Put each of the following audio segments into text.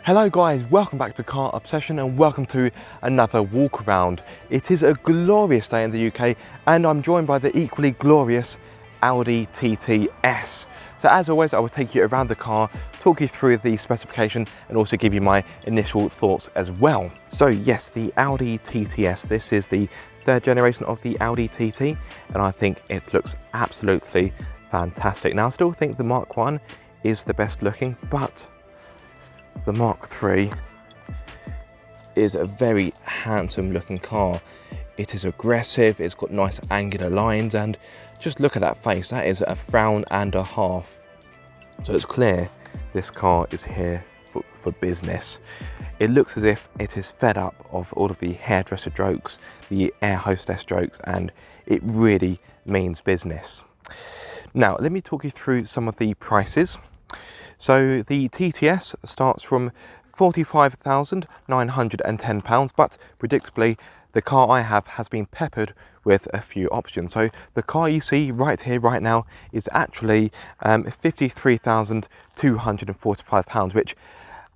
Hello guys, welcome back to Car Obsession and welcome to another walk around. It is a glorious day in the UK and I'm joined by the equally glorious Audi TTS. So as always, I will take you around the car, talk you through the specification and also give you my initial thoughts as well. So yes, the Audi TTS, this is the third generation of the Audi TT and I think it looks absolutely fantastic. Now I still think the Mark 1 is the best looking, but the Mark III is a very handsome looking car. It is aggressive, it's got nice angular lines, and just look at that face, that is a frown and a half. So it's clear this car is here for business. It looks as if it is fed up of all of the hairdresser jokes, the air hostess jokes, and it really means business. Now, let me talk you through some of the prices. So the TTS starts from £45,910, but predictably the car I have has been peppered with a few options. So the car you see right here, right now, is actually £53,245, which,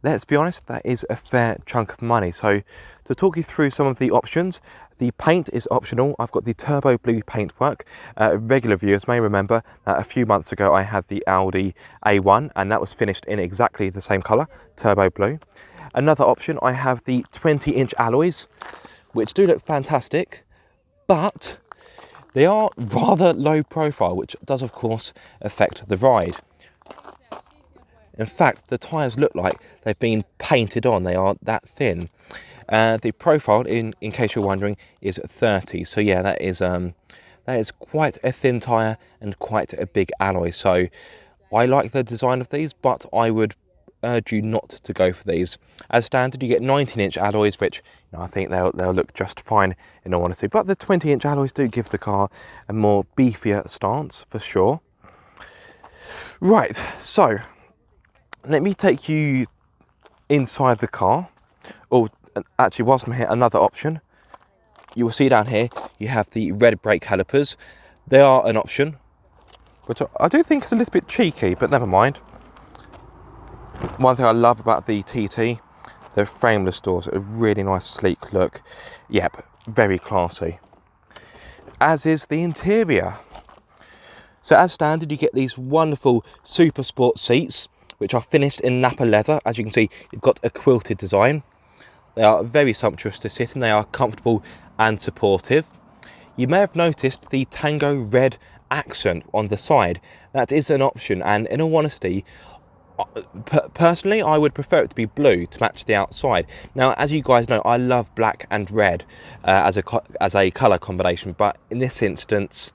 let's be honest, that is a fair chunk of money. So to talk you through some of the options, the paint is optional. I've got the turbo blue paintwork. Regular viewers may remember that a few months ago I had the Audi A1 and that was finished in exactly the same colour, turbo blue. Another option, I have the 20-inch alloys, which do look fantastic, but they are rather low profile, which does of course affect the ride. In fact, the tyres look like they've been painted on, they are that thin. The profile, in case you're wondering, is 30. So yeah, that is quite a thin tyre and quite a big alloy. So I like the design of these, but I would urge you not to go for these. As standard, you get 19-inch alloys, which I think they'll look just fine in all honesty. But the 20-inch alloys do give the car a more beefier stance for sure. Right, so let me take you inside the car. Actually, whilst I'm here, another option. You will see down here, you have the red brake calipers. They are an option, which I do think is a little bit cheeky, but never mind. One thing I love about the TT, the frameless doors, a really nice sleek look. Yep, very classy. As is the interior. So as standard, you get these wonderful super sport seats, which are finished in Napa leather. As you can see, you've got a quilted design. They are very sumptuous to sit in, they are comfortable and supportive. You may have noticed the Tango red accent on the side. That is an option, and in all honesty, personally I would prefer it to be blue to match the outside. Now, as you guys know, I love black and red as a colour combination, but in this instance,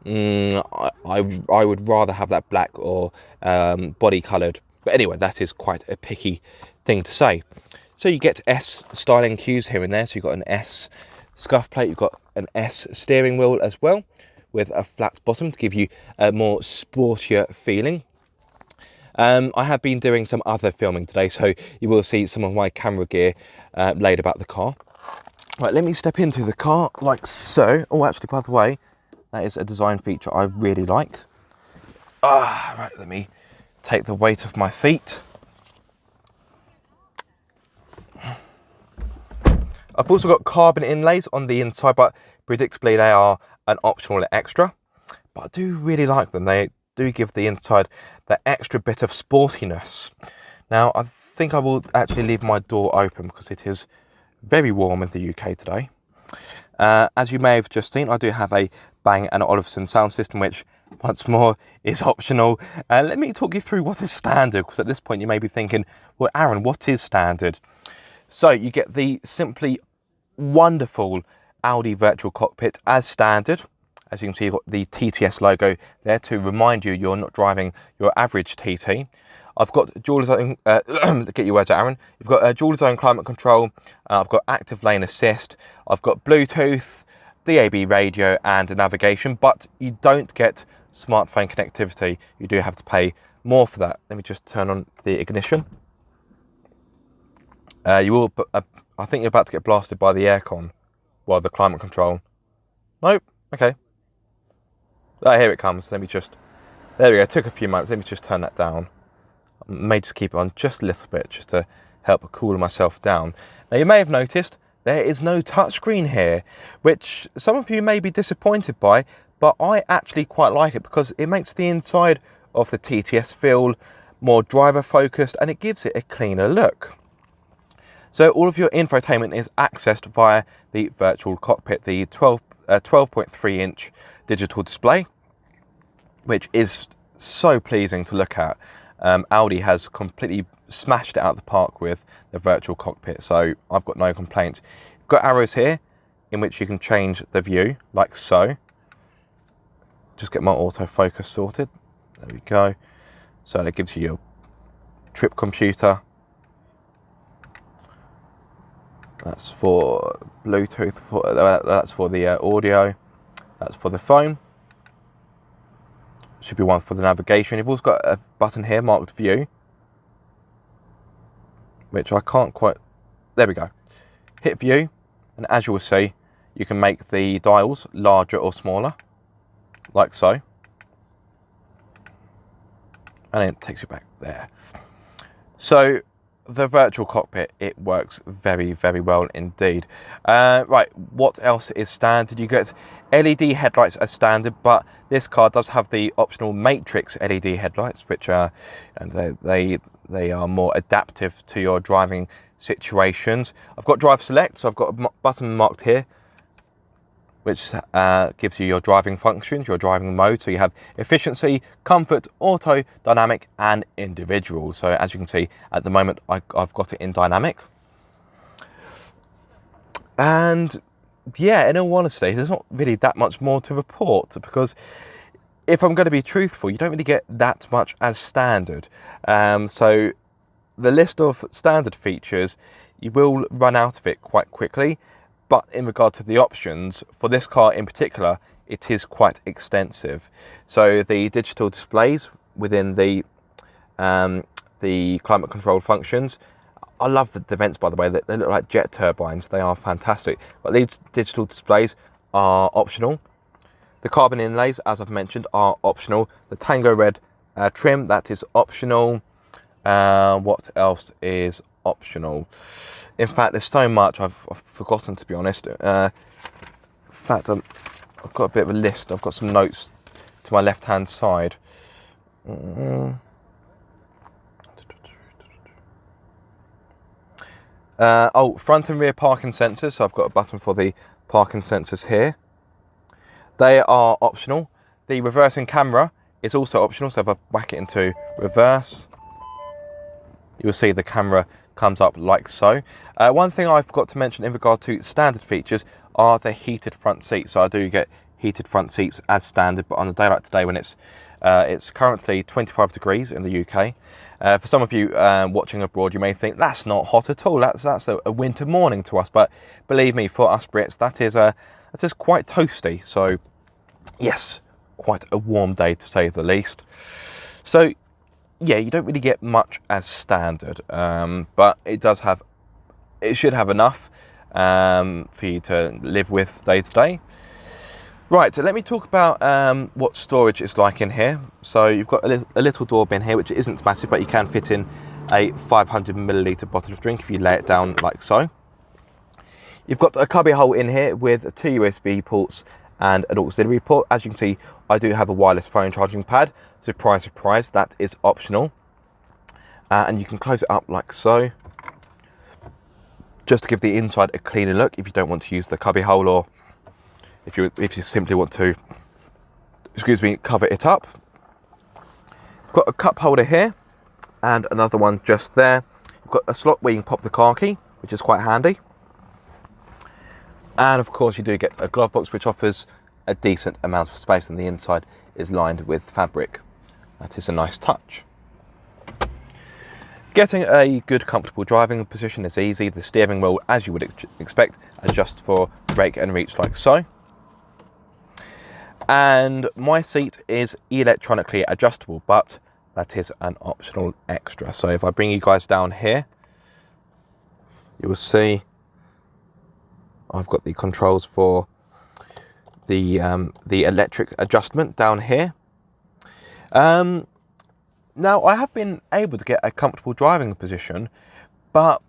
I would rather have that black or body coloured. But anyway, that is quite a picky thing to say. So you get S styling cues here and there. So you've got an S scuff plate, you've got an S steering wheel as well, with a flat bottom to give you a more sportier feeling. I have been doing some other filming today, so you will see some of my camera gear laid about the car. Right, let me step into the car like so. Oh, actually, by the way, that is a design feature I really like. Right, let me take the weight off my feet. I've also got carbon inlays on the inside, but predictably they are an optional extra. But I do really like them. They do give the inside that extra bit of sportiness. Now, I think I will actually leave my door open because it is very warm in the UK today. As you may have just seen, I do have a Bang & Olufsen sound system, which once more is optional. Let me talk you through what is standard, because at this point you may be thinking, well, Aaron, what is standard? So you get the simply wonderful Audi virtual cockpit as standard. As you can see, you've got the TTS logo there to remind you you're not driving your average TT. I've got dual zone, get your words out, Aaron. You've got dual zone climate control. I've got active lane assist. I've got Bluetooth, DAB radio and navigation, but you don't get smartphone connectivity. You do have to pay more for that. Let me just turn on the ignition. You will, I think you're about to get blasted by the aircon, well, the climate control. Nope, okay. Here it comes. Let me just, there we go, it took a few moments. Let me just turn that down. I may just keep it on just a little bit, just to help cool myself down. Now you may have noticed there is no touchscreen here, which some of you may be disappointed by, but I actually quite like it because it makes the inside of the TTS feel more driver focused and it gives it a cleaner look. So all of your infotainment is accessed via the virtual cockpit, the 12.3 inch digital display, which is so pleasing to look at. Audi has completely smashed it out of the park with the virtual cockpit, so I've got no complaints. You've got arrows here in which you can change the view, like so. Just get my autofocus sorted. There we go. So that gives you your trip computer. That's for Bluetooth, that's for the audio, that's for the phone. Should be one for the navigation. You've also got a button here marked view, which I can't quite, there we go. Hit view, and as you will see, you can make the dials larger or smaller, like so. And it takes you back there. So the virtual cockpit, it works very, very well indeed. Right, what else is standard? You get LED headlights as standard, but this car does have the optional matrix LED headlights, which are, and they are more adaptive to your driving situations. I've got drive select, so I've got a button marked here, which gives you your driving functions, your driving mode. So you have efficiency, comfort, auto, dynamic, and individual. So as you can see, at the moment, I've got it in dynamic. And yeah, in all honesty, there's not really that much more to report, because if I'm going to be truthful, you don't really get that much as standard. So the list of standard features, you will run out of it quite quickly. But in regard to the options, for this car in particular, it is quite extensive. So the digital displays within the climate control functions, I love the vents, by the way. They look like jet turbines. They are fantastic. But these digital displays are optional. The carbon inlays, as I've mentioned, are optional. The Tango Red trim, that is optional. What else is optional? In fact, there's so much I've forgotten, to be honest. In fact, I've got a bit of a list. I've got some notes to my left-hand side. Front and rear parking sensors. So I've got a button for the parking sensors here. They are optional. The reversing camera is also optional. So if I whack it into reverse, you'll see the camera comes up like so. One thing I forgot to mention in regard to standard features are the heated front seats. So I do get heated front seats as standard, but on a day like today when it's currently 25 degrees in the UK. For some of you watching abroad, you may think that's not hot at all. That's a winter morning to us, but believe me, for us Brits, that's just quite toasty. So yes, quite a warm day to say the least. So yeah, you don't really get much as standard, but it should have enough for you to live with day to day. Right, so let me talk about what storage is like in here. So you've got a little door bin here, which isn't massive, but you can fit in a 500 milliliter bottle of drink if you lay it down like so. You've got a cubby hole in here with 2 USB ports and an auxiliary port. As you can see, I do have a wireless phone charging pad. Surprise, surprise, that is optional. And you can close it up like so, just to give the inside a cleaner look if you don't want to use the cubby hole, or if you simply want to, cover it up. Got a cup holder here and another one just there. You've got a slot where you can pop the car key, which is quite handy. And of course you do get a glove box, which offers a decent amount of space, and the inside is lined with fabric. That is a nice touch. Getting a good comfortable driving position is easy. The steering wheel, as you would expect, adjusts for brake and reach like so. And my seat is electronically adjustable, but that is an optional extra. So if I bring you guys down here, you will see I've got the controls for the electric adjustment down here. Now I have been able to get a comfortable driving position, but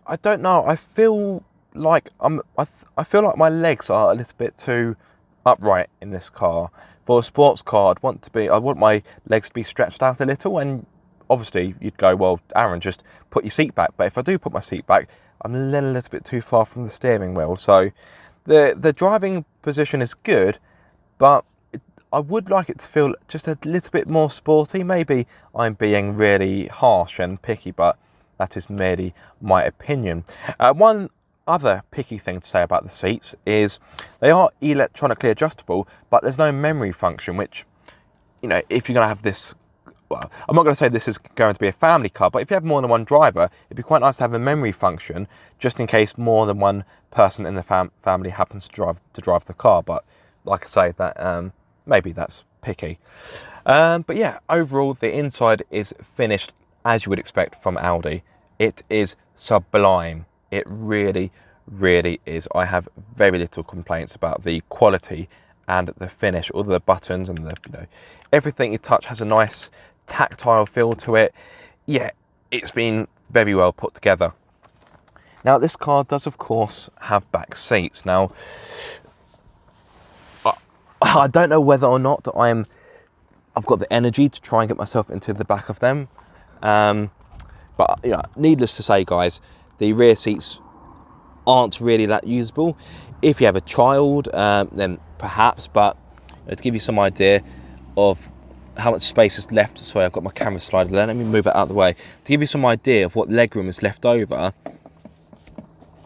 I don't know. I feel like I feel like my legs are a little bit too upright in this car. For a sports car, I want my legs to be stretched out a little, and obviously you'd go, well, Aaron, just put your seat back. But if I do put my seat back, I'm a little bit too far from the steering wheel. So the driving position is good, but I would like it to feel just a little bit more sporty. Maybe I'm being really harsh and picky, but that is merely my opinion. One other picky thing to say about the seats is they are electronically adjustable, but there's no memory function, which, you know, if you're going to have this, well, I'm not going to say this is going to be a family car, but if you have more than one driver, it'd be quite nice to have a memory function, just in case more than one person in the family happens to drive the car. But like I say, that maybe that's picky. But yeah, overall, the inside is finished as you would expect from Audi. It is sublime. It really, really is. I have very little complaints about the quality and the finish. All the buttons and the, you know, everything you touch has a nice tactile feel to it. Yeah, it's been very well put together. Now, this car does, of course, have back seats. Now, I don't know whether or not I've got the energy to try and get myself into the back of them. But you know, needless to say, guys, the rear seats aren't really that usable. If you have a child, then perhaps, but to give you some idea of how much space is left, sorry, I've got my camera slider there, let me move it out of the way. To give you some idea of what legroom is left over,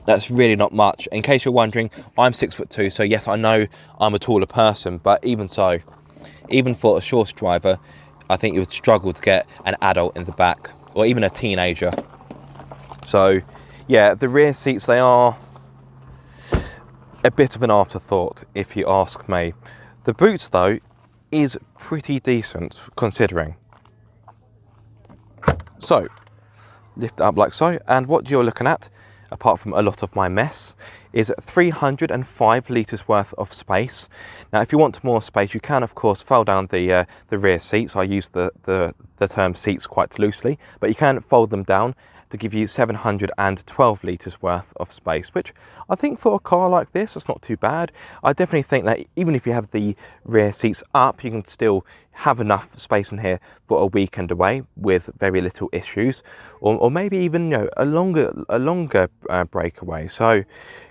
that's really not much. In case you're wondering, I'm 6'2", so yes, I know I'm a taller person, but even so, even for a short driver, I think you would struggle to get an adult in the back, or even a teenager. So yeah, the rear seats, they are a bit of an afterthought, if you ask me. The boot, though, is pretty decent, considering. So, lift it up like so, and what you're looking at, apart from a lot of my mess, is 305 litres worth of space. Now, if you want more space, you can, of course, fold down the rear seats. I use the term seats quite loosely, but you can fold them down to give you 712 litres worth of space, which I think for a car like this, it's not too bad. I definitely think that even if you have the rear seats up, you can still have enough space in here for a weekend away with very little issues, or maybe even, you know, a longer breakaway. So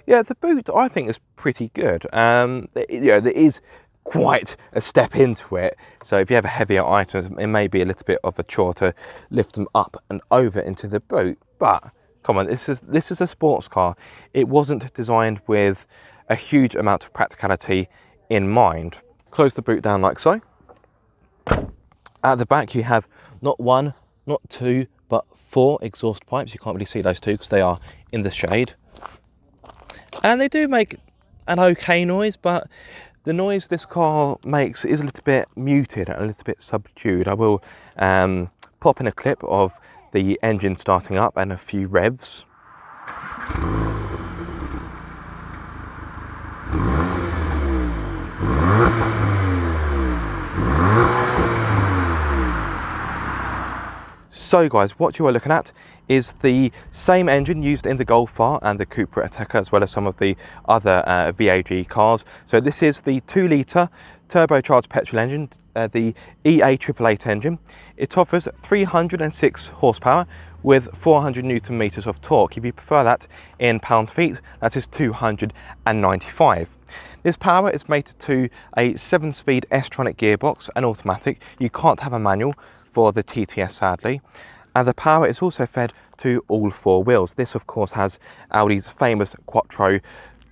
yeah, the boot, I think, is pretty good. You know, there is quite a step into it, so if you have heavier items, it may be a little bit of a chore to lift them up and over into the boot. But come on, this is a sports car. It wasn't designed with a huge amount of practicality in mind. Close the boot down like so. At the back, you have not one, not two, but 4 exhaust pipes. You can't really see those two because they are in the shade, and they do make an okay noise, but the noise this car makes is a little bit muted and a little bit subdued. I will pop in a clip of the engine starting up and a few revs. So guys, what you are looking at is the same engine used in the Golf R and the Cupra Ateca, as well as some of the other VAG cars. So this is the 2-litre turbocharged petrol engine, the EA888 engine. It offers 306 horsepower with 400 Newton meters of torque. If you prefer that in pound-feet, that is 295. This power is mated to a 7-speed S Tronic gearbox, an automatic. You can't have a manual for the TTS, sadly. And the power is also fed to all 4 wheels. This, of course, has Audi's famous Quattro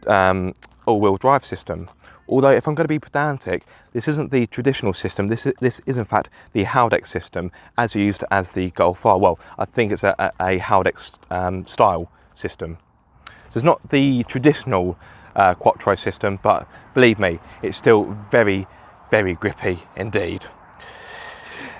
all-wheel drive system. Although, if I'm going to be pedantic, this isn't the traditional system. This is in fact the Haldex system, as used as the Golf R. Well, I think it's a Haldex style system. So it's not the traditional Quattro system, but believe me, it's still very, very grippy indeed.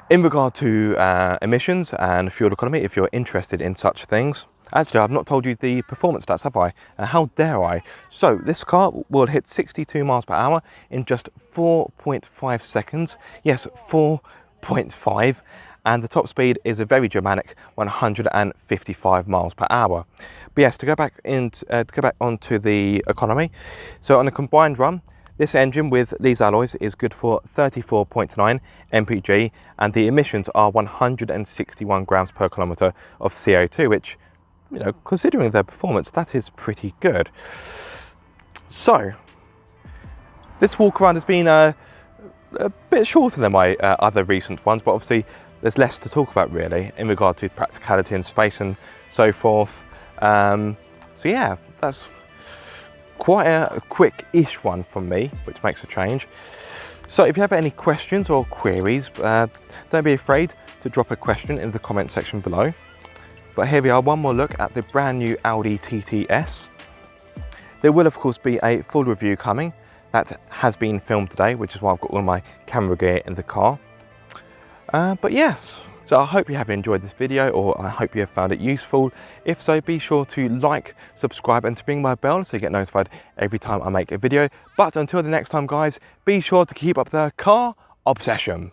In regard to emissions and fuel economy, if you're interested in such things, actually I've not told you the performance stats, have I? How dare I? So this car will hit 62 miles per hour in just 4.5 seconds. Yes, 4.5. and the top speed is a very dramatic 155 miles per hour. But yes, to go back onto the economy, so on a combined run, this engine with these alloys is good for 34.9 mpg, and the emissions are 161 grams per kilometre of CO2, which, you know, considering their performance, that is pretty good. So this walk around has been a bit shorter than my other recent ones, but obviously there's less to talk about really in regard to practicality and space and so forth. So yeah, that's quite a quick-ish one from me, which makes a change. So if you have any questions or queries, don't be afraid to drop a question in the comment section below. But here we are, one more look at the brand new Audi TTS. There will of course be a full review coming. That has been filmed today, which is why I've got all my camera gear in the car. But yes, so I hope you have enjoyed this video, or I hope you have found it useful. If so, be sure to like, subscribe and to ring my bell so you get notified every time I make a video. But until the next time guys, be sure to keep up the car obsession.